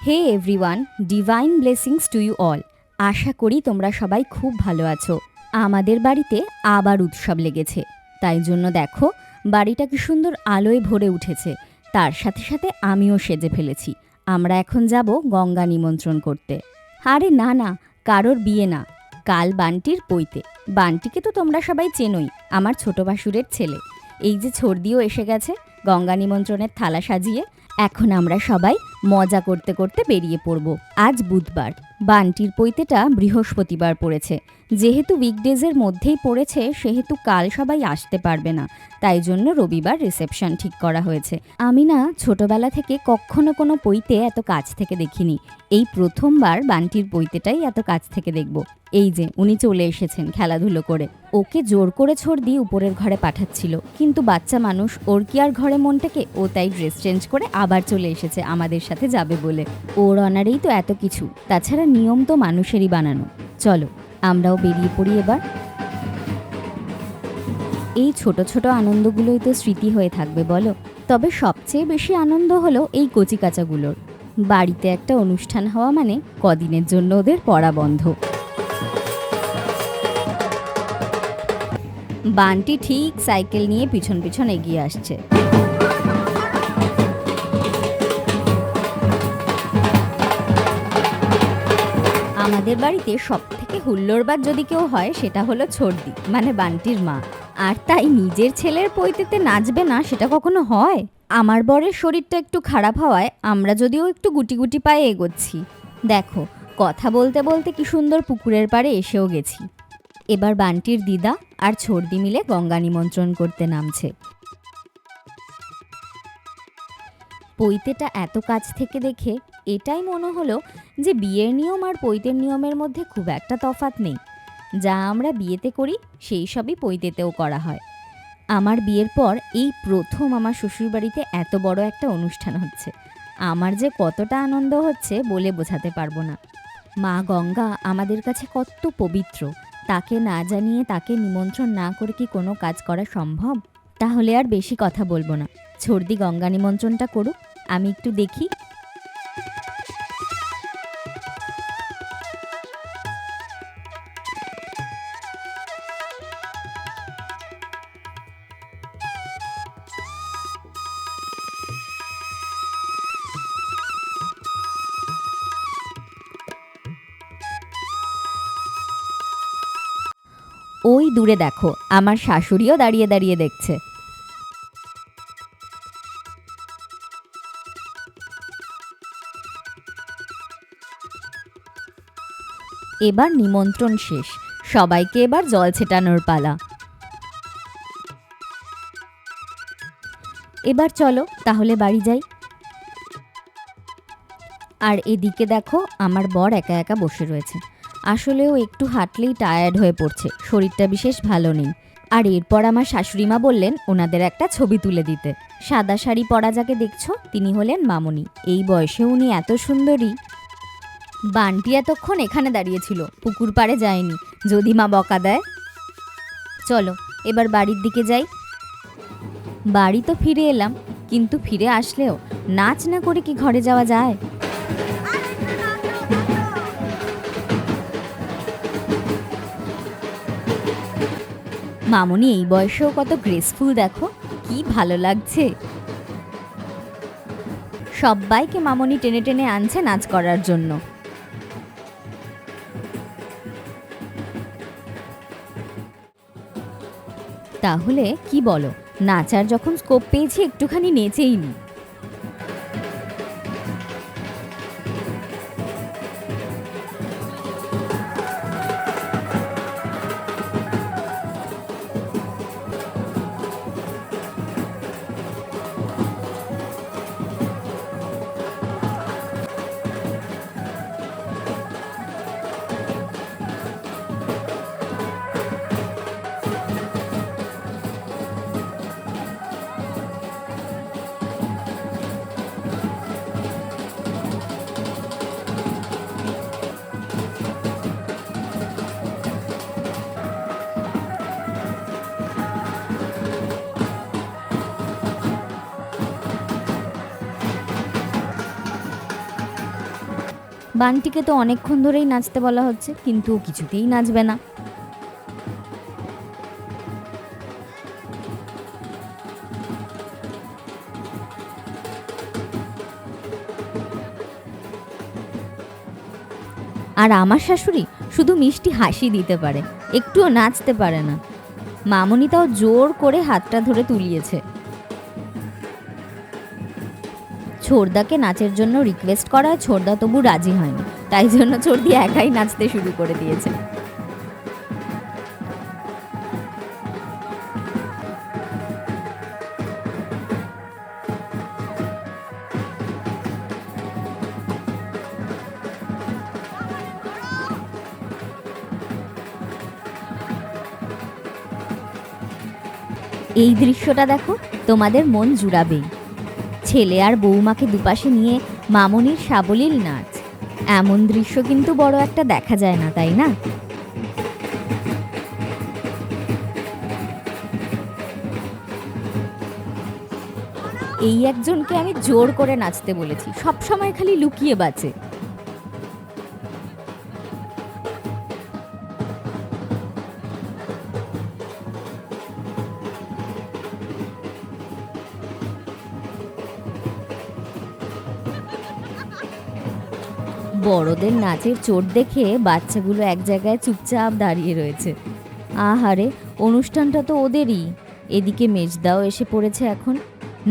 Hey everyone, divine blessings to you all. আশা করি তোমরা সবাই খুব ভালো আছো। আমাদের বাড়িতে আবার উৎসব লেগেছে, তাই জন্য দেখো বাড়িটা কি সুন্দর আলোয় ভরে উঠেছে। তার সাথে সাথে আমিও সেজে ফেলেছি। আমরা এখন যাব গঙ্গা নিমন্ত্রণ করতে। আরে না না, কারোর বিয়ে না, কাল বান্টির পৈতে। বান্টিকে তো তোমরা সবাই চেনোই, আমার ছোট ভাসুরের ছেলে। এই যে ছর্দিও এসে গেছে গঙ্গা নিমন্ত্রণের থালা সাজিয়ে। এখন আমরা সবাই মজা করতে করতে বেরিয়ে পড়ব। আজ বুধবার, বান্টির পৈতেটা বৃহস্পতিবার পড়েছে। যেহেতু উইকডেজের মধ্যেই পড়েছে, সেহেতু কাল সবাই আসতে পারবে না, তাই জন্য রবিবার রিসেপশন ঠিক করা হয়েছে। আমি না ছোটবেলা থেকে কখনো কোনো পৈতে এত কাছ থেকে দেখিনি। এই প্রথমবার বান্টির পৈতেটাই এত কাছ থেকে দেখব। এই যে উনি চলে এসেছেন খেলাধুলো করে। ওকে জোর করে ছর্দি উপরের ঘরে পাঠাচ্ছিল, কিন্তু বাচ্চা মানুষ, ওর কি আর ঘরে মন থেকে, ও তাই ড্রেস চেঞ্জ করে আবার চলে এসেছে আমাদের সাথে যাবে বলে। ওর অনারেই তো এত কিছু, তাছাড়া নিয়ম তো মানুষেরই বানানো। চলো আমরাও বেরিয়ে পড়ি এবার। এই ছোট ছোট আনন্দগুলোই তো স্মৃতি হয়ে থাকবে বলো। তবে সবচেয়ে বেশি আনন্দ হলো এই কচিকাচাগুলোর। বাড়িতে একটা অনুষ্ঠান হওয়া মানে কদিনের জন্য ওদের পড়া বন্ধ। বান্টি ঠিক সাইকেল নিয়ে পিছন পিছন এগিয়ে আসছে। আমাদের বাড়িতে সব থেকে হুল্লোড়বাজ যদি কেউ হয়, সেটা হলো ছর্দি, মানে বান্টির মা। আর তাই নিজের ছেলের পৈতেতে নাচবে না, সেটা কখনো হয়? আমার বরের শরীরটা একটু খারাপ হওয়ায় আমরা যদিও একটু গুটি গুটি পায়ে এগোচ্ছি। দেখো, কথা বলতে বলতে কি সুন্দর পুকুরের পাড়ে এসেও গেছি। এবার বান্টির দিদা আর ছর্দি মিলে গঙ্গা নিমন্ত্রণ করতে নামছে। পৈতেটা এত কাছ থেকে দেখে এটাই মনে হলো যে বিয়ের নিয়ম আর পৈতের নিয়মের মধ্যে খুব একটা তফাৎ নেই। যা আমরা বিয়েতে করি সেই সবই পৈতেতেও করা হয়। আমার বিয়ের পর এই প্রথম আমার শ্বশুরবাড়িতে এত বড় একটা অনুষ্ঠান হচ্ছে। আমার যে কতটা আনন্দ হচ্ছে বলে বোঝাতে পারবো না। মা গঙ্গা আমাদের কাছে কত পবিত্র, তাকে না জানিয়ে, তাকে নিমন্ত্রণ না করে কি কোনো কাজ করা সম্ভব? তাহলে আর বেশি কথা বলবো না, ছর্দি গঙ্গা নিমন্ত্রণটা করুক, আমি একটু দেখি। ওই দূরে দেখো, আমার শাশুড়িও দাঁড়িয়ে দাঁড়িয়ে দেখছে। এবার নিমন্ত্রণ শেষ, সবাইকে এবার জল ছেটানোর পালা। এবার চলো তাহলে বাড়ি যাই। আর এদিকে দেখো, আমার বর একা একা বসে রয়েছে। আসলেও একটু হাঁটলেই টায়ার্ড হয়ে পড়ছে, শরীরটা বিশেষ ভালো নেই। আর এরপর আমার শাশুড়িমা বললেন ওনাদের একটা ছবি তুলে দিতে। সাদা শাড়ি পরা যাকে দেখছো, তিনি হলেন মামনি। এই বয়সে উনি এত সুন্দরী। বান্টি এতক্ষণ এখানে দাঁড়িয়েছিল, পুকুর পাড়ে যায়নি, যদি মা বকা দেয়। চলো এবার বাড়ির দিকে যাই। বাড়ি তো ফিরে এলাম, কিন্তু ফিরে আসলেও নাচ না করে কি ঘরে যাওয়া যায়? মামনি এই বয়সেও কত গ্রেসফুল দেখো, কি ভালো লাগছে। সবাইকে মামনি টেনে টেনে আনছে নাচ করার জন্য। তাহলে কি বলো, নাচার যখন স্কোপ পেয়েছি একটুখানি নেচেই নি। বান্টিকে তো অনেকক্ষণ ধরেই নাচতে বলা হচ্ছে, কিন্তু ও কিছুতেই নাচবে না। আর আমার শাশুড়ি শুধু মিষ্টি হাসি দিতে পারে, একটুও নাচতে পারে না। মামনি তাও জোর করে হাতটা ধরে তুলিয়েছে। ছোড়দাকে নাচের জন্য রিকোয়েস্ট করায় ছোড়দা তবু রাজি হয়নি, তাই জন্য ছোড়দি একাই নাচতে শুরু করে দিয়েছে। এই দৃশ্যটা দেখো, তোমাদের মন জুড়াবেই। ছেলে আর বৌমাকে দুপাশে নিয়ে মামনির সাবলীল নাচ, এমন দৃশ্য কিন্তু বড় একটা দেখা যায় না, তাই না? এই একজনকে আমি জোর করে নাচতে বলেছি, সব সময় খালি লুকিয়ে বাঁচে। বড়দের নাচের চোট দেখে বাচ্চাগুলো এক জায়গায় চুপচাপ দাঁড়িয়ে রয়েছে। আহারে, অনুষ্ঠানটা তো ওদেরই। এদিকে মেজদাও এসে পড়েছে এখন।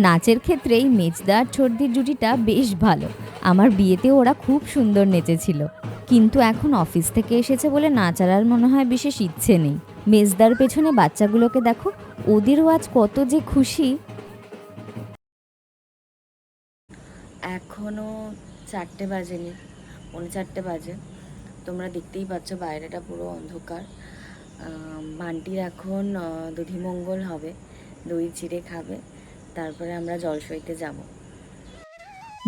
নাচের ক্ষেত্রে এই মেজদা আর ছোটদির জুটিটা বেশ ভালো। আমার বিয়েতেও ওরা খুব সুন্দর নেচেছিল। কিন্তু এখন অফিস থেকে এসেছে বলে নাচার আর মনে হয় বিশেষ ইচ্ছে নেই। মেজদার পেছনে বাচ্চাগুলোকে দেখো, ওদেরও আজ কত যে খুশি। এখনও 4টে বাজেনি, 4:45 বাজে। তোমরা দেখতেই পাচ্ছ বাইরেটা পুরো অন্ধকার। বান্টির এখন দধিমঙ্গল হবে, দই চিড়ে খাবে, তারপরে আমরা জলসইতে যাব।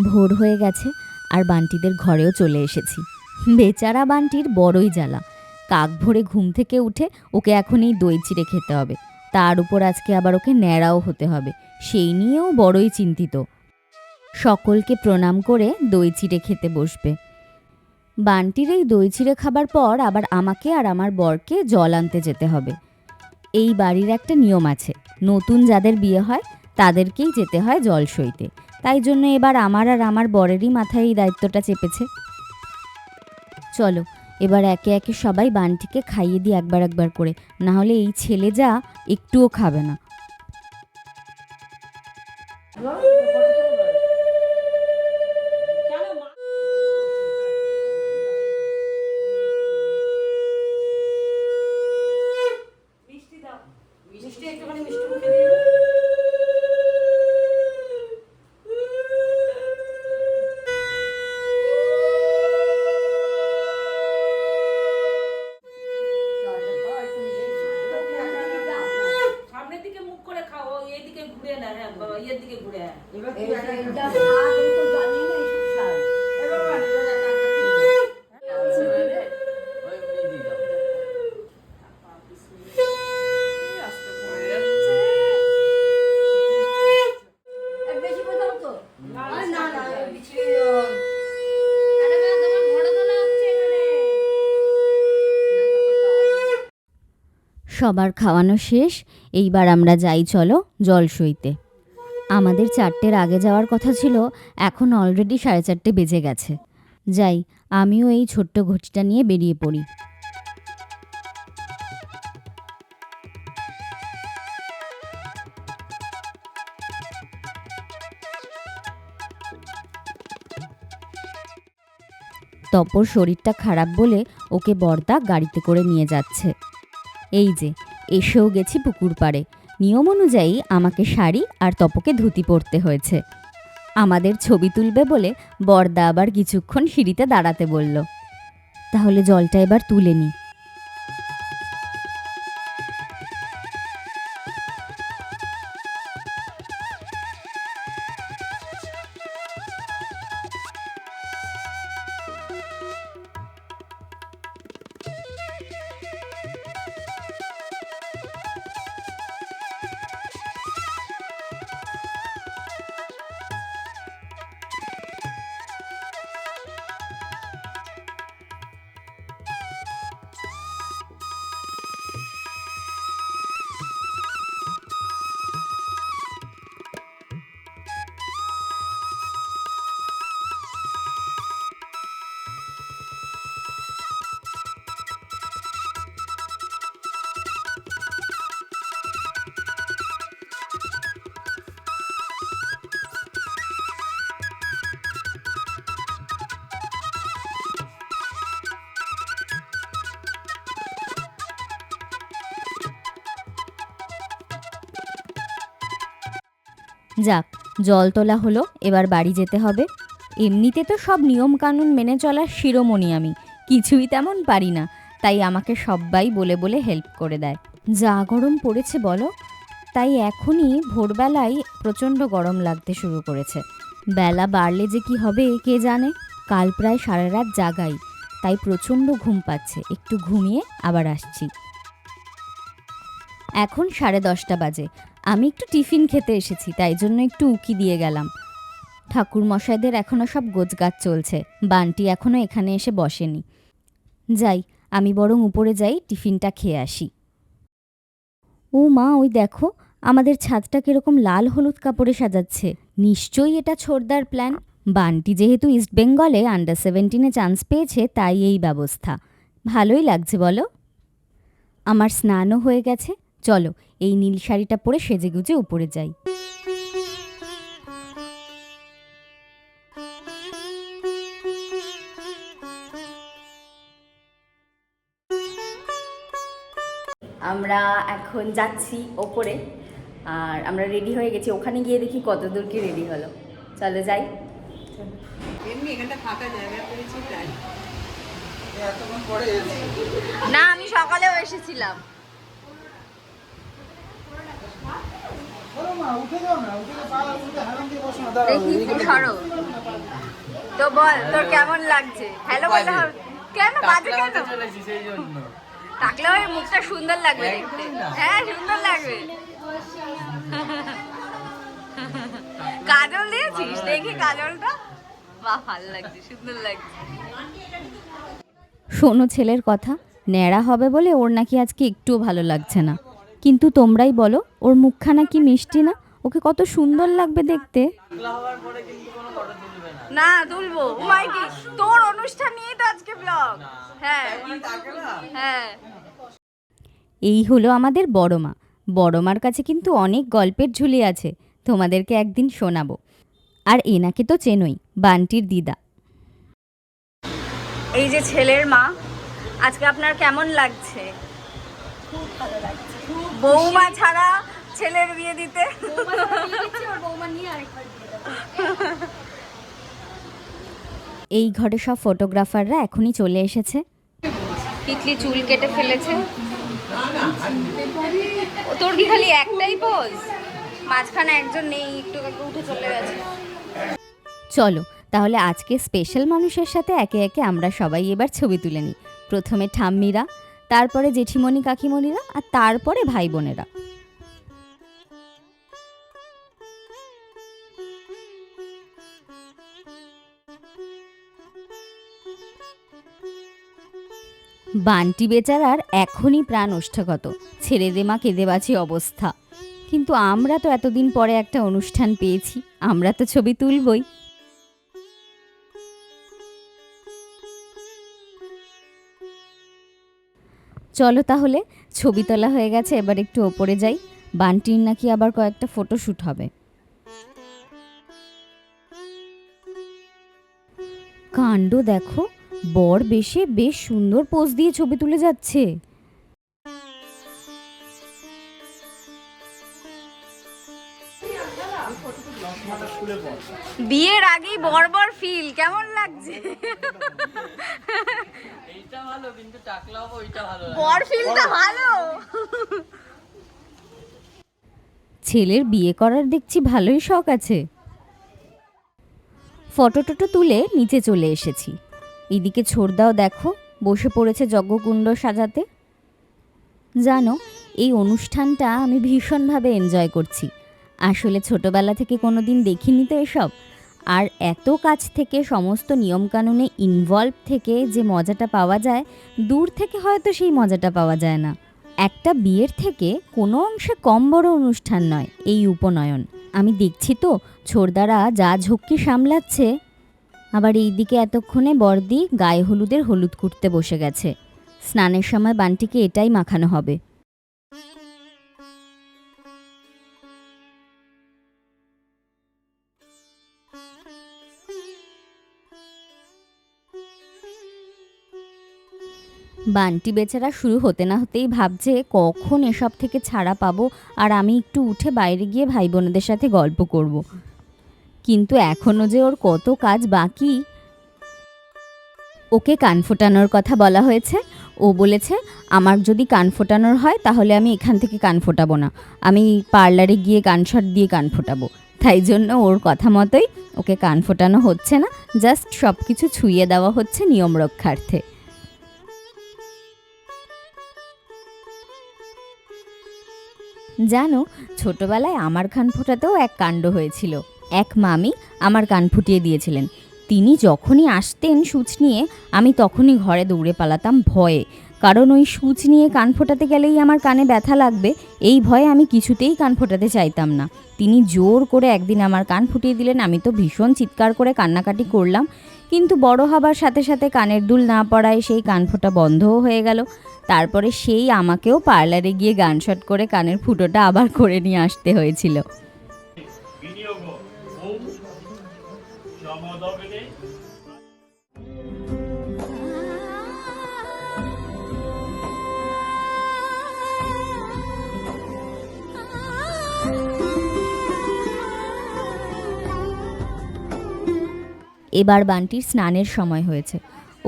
ভোর হয়ে গেছে আর বান্টিদের ঘরেও চলে এসেছি। বেচারা বান্টির বড়ই জ্বালা। কাক ভোরে ঘুম থেকে উঠে ওকে এখন এই দই চিড়ে খেতে হবে, তার উপর আজকে আবার ওকে ন্যাড়াও হতে হবে, সেই নিয়েও বড়ই চিন্তিত। সকলকে প্রণাম করে দই চিড়ে খেতে বসবে। বান্টির এই দই চিড়ে খাবার পর আবার আমাকে আর আমার বরকে জল আনতে যেতে হবে। এই বাড়ির একটা নিয়ম আছে, নতুন যাদের বিয়ে হয় তাদেরকেই যেতে হয় জল সইতে। তাই জন্য এবার আমার আর আমার বরেরই মাথায় এই দায়িত্বটা চেপেছে। চলো এবার একে একে সবাই বান্টিকে খাইয়ে দিই একবার একবার করে, না হলে এই ছেলে যা একটুও খাবে না। সবার খাওয়ানো শেষ, এইবার আমরা যাই চলো জল সইতে। আমাদের 4টের আগে যাওয়ার কথা ছিল, এখন অলরেডি 4:30 বেজে গেছে। যাই, আমিও এই ছোট্ট ঘটিটা নিয়ে বেরিয়ে পড়ি। তপর শরীরটা খারাপ বলে ওকে বর্দা গাড়িতে করে নিয়ে যাচ্ছে। এই যে এসেও গেছি পুকুর পাড়ে। নিয়ম অনুযায়ী আমাকে শাড়ি আর তপকে ধুতি পরতে হয়েছে। আমাদের ছবি তুলবে বলে বর্দা আবার কিছুক্ষণ সিঁড়িতে দাঁড়াতে বলল। তাহলে জলটা এবার তুলে নি। যাক, জল তোলা হলো, এবার বাড়ি যেতে হবে। এমনিতে তো সব নিয়মকানুন মেনে চলার শিরোমণি আমি, কিছুই তেমন পারি না, তাই আমাকে সবাই বলে বলে হেল্প করে দেয়। যা গরম পড়েছে বলো, তাই এখনই ভোরবেলায় প্রচণ্ড গরম লাগতে শুরু করেছে। বেলা বাড়লে যে কি হবে কে জানে। কাল প্রায় সারা রাত জাগাই, তাই প্রচণ্ড ঘুম পাচ্ছে, একটু ঘুমিয়ে আবার আসছি। এখন 10:30 বাজে, আমি একটু টিফিন খেতে এসেছি, তাই জন্য একটু উকি দিয়ে গেলাম। ঠাকুরমশাইদের এখনও সব গোছগাছ চলছে, বান্টি এখনও এখানে এসে বসেনি। যাই, আমি বরং উপরে যাই, টিফিনটা খেয়ে আসি। ও মা, ওই দেখো আমাদের ছাদটা কিরকম লাল হলুদ কাপড়ে সাজাচ্ছে। নিশ্চয়ই এটা ছোড়দার প্ল্যান। বান্টি যেহেতু ইস্ট বেঙ্গলে আন্ডার-17-এ চান্স পেয়েছে, তাই এই ব্যবস্থা। ভালোই লাগছে বলো। আমার স্নানও হয়ে গেছে, চলো এই নীল শাড়িটা পরে সেজেগুজে উপরে যাই। আমরা এখন যাচ্ছি ওপরে, আর আমরা রেডি হয়ে গেছি। ওখানে গিয়ে দেখি কত দূর কি রেডি হলো। চলো যাই। না, আমি সকালেও এসেছিলাম। তো বল, তোর কেমন লাগছে? হ্যালো বলতে হবে কেন? বাজে কেন? টাকলে মুখটা সুন্দর লাগবে দেখতে। হ্যাঁ, সুন্দর লাগবে। কাজল দিয়েছিস? দেখি কাজলটা। বাহ, ভালো লাগছে, সুন্দর লাগছে। শোনো ছেলের কথা, ন্যাড়া হবে বলে ওর নাকি আজকে একটুও ভালো লাগছে না। কিন্তু তোমরাই বলো, ওর মুখখানা কি মিষ্টি না? ওকে কত সুন্দর লাগবে দেখতে। না তুলবো, মাইকি তোর অনুষ্ঠান নিয়ে তো আজকে ব্লগ। হ্যাঁ হ্যাঁ। এই হলো আমাদের বড় মা। বড় মার কাছে কিন্তু অনেক গল্পের ঝুলি আছে, তোমাদেরকে একদিন শোনাবো। আর এনাকে তো চেনোই, বান্টির দিদা। এই যে ছেলের মা, আজকে আপনার কেমন লাগছে? খুব ভালো লাগছে। বৌমা ছাড়া ছেলের বিয়ে দিতে। এই ঘরে সব ফটোগ্রাফাররা এখনই চলে এসেছে। তিতলি চুল কেটে ফেলেছে। তোর কি খালি একটাই পোজ? মাঝখানে একজন নেই, একটু উঠে চলে গেছে। চলো তাহলে আজকে স্পেশাল মানুষের সাথে একে একে আমরা সবাই এবার ছবি তুলে নিই। প্রথমে ঠাম্মিরা, তারপরে জেঠিমণি কাকিমণিরা, আর তারপরে ভাই বোনেরা। বান্টি বেচারার এখনই প্রাণ ওষ্ঠাগত, ছেড়ে দে মা কেঁদে বাঁচি অবস্থা। কিন্তু আমরা তো এতদিন পরে একটা অনুষ্ঠান পেয়েছি, আমরা তো ছবি তুলবই। চলো তাহলে, ছবি তোলা হয়ে গেছে, এবার একটু ওপরে যাই। বান্টির নাকি আবার কয়েকটা ফটোশ্যুট হবে। কাণ্ড দেখো, বর বেশে বেশ সুন্দর পোজ দিয়ে ছবি তুলে যাচ্ছে। বিয়ের আগেই বর্বর ফিল কেমন লাগছে? এইটা ভালো, কিন্তু টাকলা হবে ওইটা ভালো। বর ফিলটা ভালো। ছেলের বিয়ে করার দেখছি ভালোই শখ আছে। ফটো টটো তুলে নিচে চলে এসেছি। এদিকে ছোড়দাও দেখো বসে পড়েছে যজ্ঞকুণ্ড সাজাতে। জানো, এই অনুষ্ঠানটা আমি ভীষণভাবে এনজয় করছি। আসলে ছোটবেলা থেকে কোনো দিন দেখিনি তো এসব, আর এত কাছ থেকে সমস্ত নিয়মকানুনে ইনভলভ থেকে যে মজাটা পাওয়া যায়, দূর থেকে হয়তো সেই মজাটা পাওয়া যায় না। একটা বিয়ের থেকে কোনো অংশে কম বড় অনুষ্ঠান নয় এই উপনয়ন। আমি দেখছি তো ছোড়দারা যা ঝক্কি সামলাচ্ছে। আবার এইদিকে এতক্ষণে বর্দি গায়ে হলুদের হলুদ কুটতে বসে গেছে। স্নানের সময় বান্টিকে এটাই মাখানো হবে। বান্টি বেচারা শুরু হতে না হতেই ভাবছে কখন এসব থেকে ছাড়া পাবো আর আমি একটু উঠে বাইরে গিয়ে ভাই বোনেদের সাথে গল্প করব। কিন্তু এখনও যে ওর কত কাজ বাকি। ওকে কান ফোটানোর কথা বলা হয়েছে। ও বলেছে আমার যদি কান ফোটানোর হয় তাহলে আমি এখান থেকে কান ফোটাবো না, আমি পার্লারে গিয়ে কানশট দিয়ে কান ফোটাবো। তাই জন্য ওর কথা মতোই ওকে কান ফোটানো হচ্ছে না, জাস্ট সব কিছু ছুঁয়ে দেওয়া হচ্ছে নিয়ম রক্ষার্থে। জানো, ছোটবেলায় আমার কান ফোটাতেও এক কাণ্ড হয়েছিল। এক মামি আমার কান ফুটিয়ে দিয়েছিলেন। তিনি যখনই আসতেন সূচ নিয়ে আমি তখনই ঘরে দৌড়ে পালাতাম ভয়ে, কারণ ওই সূচ নিয়ে কান ফোটাতে গেলেই আমার কানে ব্যথা লাগবে, এই ভয়ে আমি কিছুতেই কান ফোটাতে চাইতাম না। তিনি জোর করে একদিন আমার কান ফুটিয়ে দিলেন। আমি তো ভীষণ চিৎকার করে কান্নাকাটি করলাম, কিন্তু বড় হবার সাথে সাথে কানের দুল না পড়ায় সেই কান ফোটা বন্ধও হয়ে গেল। তারপরে সেই আমাকেও পার্লারে গিয়ে গানশট করে কানের ফুটোটা আবার করে নিয়ে আসতে হয়েছিল। এবার বান্টির স্নানের সময় হয়েছে।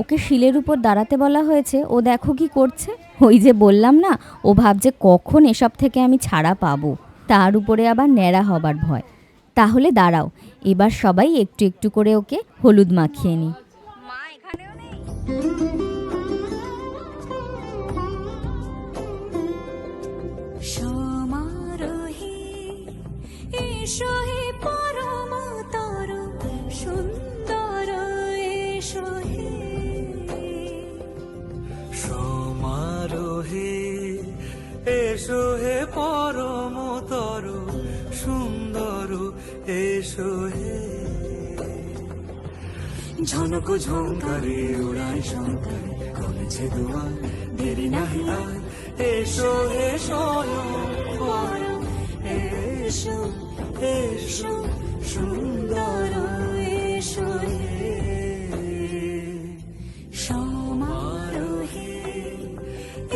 ওকে শিলের উপর দাঁড়াতে বলা হয়েছে। ও দেখো কি করছে। ওই যে বললাম না, ও ভাবছে কখন এসব থেকে আমি ছাড়া পাবো, তার উপরে আবার ন্যাড়া হবার ভয়। তাহলে দাঁড়াও, এবার সবাই একটু একটু করে ওকে হলুদ মাখিয়ে নিই। মা এখানেও নেই। সমারোহে এসো হে পরম তরু সুন্দর এসো হে। সমারোহে এসো হে পরমতর সুন্দর এসো হে। ঝনক ঝঙ্কারে উড়ায় শঙ্কারে করেছে দুয়ার দেরি নাহি আর। এসো হে স্বয়ং এসো এসো সুন্দর এসো হে। সমারোহে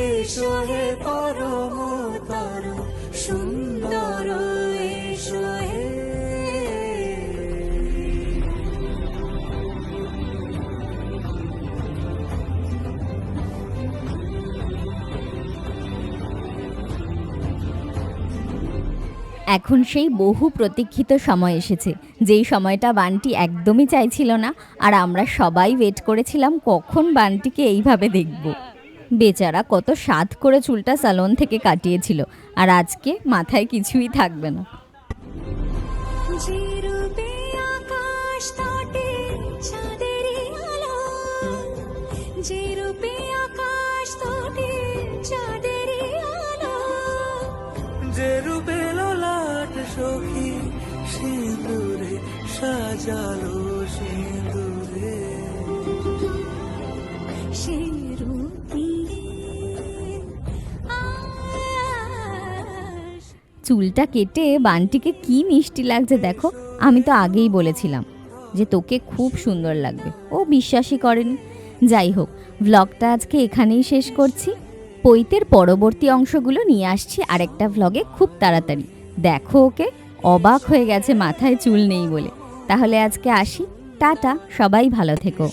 এসো হে পরমতর সুন্দর এসো হে। এখন সেই বহু প্রতীক্ষিত সময় এসেছে, যেই সময়টা বান্টি একদমই চাইছিল না, আর আমরা সবাই ওয়েট করেছিলাম কখন বান্টিকে এইভাবে দেখব। বেচারা কত সাধ করে চুলটা স্যালন থেকে কাটিয়েছিল, আর আজকে মাথায় কিছুই থাকবে না। যে রূপে আকাশ তটে চাঁদেরই আলো, যে রূপে আকাশ তটে চাঁদেরই আলো, যে রূপে ললাট সখী সিঁদুরে সাজালো সিঁদুরে। সে রূপী আশ। চুলটা কেটে বান্টিকে কি মিষ্টি লাগছে দেখো। আমি তো আগেই বলেছিলাম যে তোকে খুব সুন্দর লাগবে, ও বিশ্বাসই করেনি। যাই হোক, ভ্লগটা আজকে এখানেই শেষ করছি। পৈতের পরবর্তী অংশগুলো নিয়ে আসছি আরেকটা ভ্লগে খুব তাড়াতাড়ি। দেখো, ওকে অবাক হয়ে গেছে মাথায় চুল নেই বলে। তাহলে আজকে আসি, টাটা, সবাই ভালো থেকো।